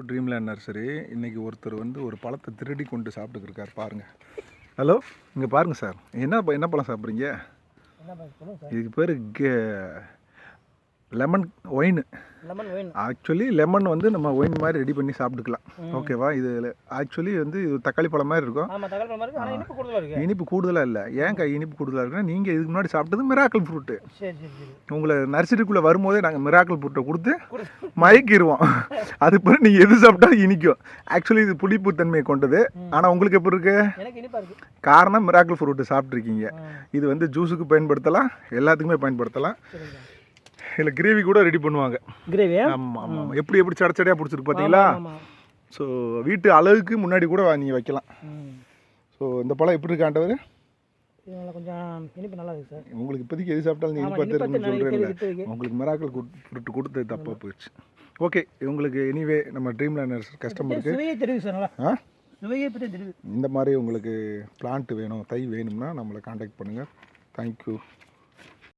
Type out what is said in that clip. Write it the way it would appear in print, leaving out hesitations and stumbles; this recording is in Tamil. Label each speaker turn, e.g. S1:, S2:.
S1: Dreamland nursery. இன்றைக்கி ஒருத்தர் வந்து ஒரு பழத்தை திருடி கொண்டு சாப்பிட்டுருக்கார் பாருங்கள். ஹலோ, இங்கே பாருங்கள் சார், என்ன பழம் சாப்பிட்றீங்க? இதுக்கு பேர் லெமன் ஒயின். ஆக்சுவலி லெமன் வந்து நம்ம ஒயின் மாதிரி ரெடி பண்ணி சாப்பிட்டுக்கலாம். ஓகேவா? இது ஆக்சுவலி வந்து இது தக்காளி பழம் மாதிரி இருக்கும். இனிப்பு கூடுதலாக இல்லை. ஏன் இனிப்பு கூடுதலாக இருக்குன்னா, நீங்கள் இதுக்கு முன்னாடி சாப்பிட்டது மிராக்கிள் ஃப்ரூட்டு. உங்களை நர்சரிக்குள்ளே வரும்போதே நாங்கள் மிராக்கிள் ஃப்ரூட்டை கொடுத்து மயக்கிடுவோம். அது பிறகு நீங்கள் எது சாப்பிட்டாலும் இனிக்கும். ஆக்சுவலி இது புளிப்பு தன்மையை கொண்டது. ஆனால் உங்களுக்கு எப்படி இருக்கு? காரணம் மிராக்கிள் ஃப்ரூட்டு சாப்பிட்ருக்கீங்க. இது வந்து ஜூஸுக்கு பயன்படுத்தலாம், எல்லாத்துக்குமே பயன்படுத்தலாம். இல்லை கிரேவி கூட ரெடி பண்ணுவாங்க. கிரேவி? ஆமாம் ஆமாம். எப்படி சடச்சடையாக பிடிச்சிருக்கு பார்த்தீங்களா? ஸோ வீட்டு அளவுக்கு முன்னாடி கூட நீங்கள் வைக்கலாம். ஸோ இந்த பழம் எப்படி இருக்கு ஆண்டவர்?
S2: கொஞ்சம் இனிப்பு நல்லா இருக்கு சார்.
S1: உங்களுக்கு இப்போதைக்கு எது சாப்பிட்டாலும் நீங்கள் பார்த்துருக்குன்னு சொல்கிறேன். உங்களுக்கு மிராக்கிள் ஃப்ரூட் கொடுத்தது தப்பாக போயிடுச்சு. ஓகே, உங்களுக்கு எனிவே நம்ம ட்ரீம்லேண்ட் கஸ்டமருக்கு இந்த மாதிரி உங்களுக்கு பிளான்ட் வேணும், தை வேணும்னா நம்மளை காண்டாக்ட் பண்ணுங்கள். தேங்க்யூ.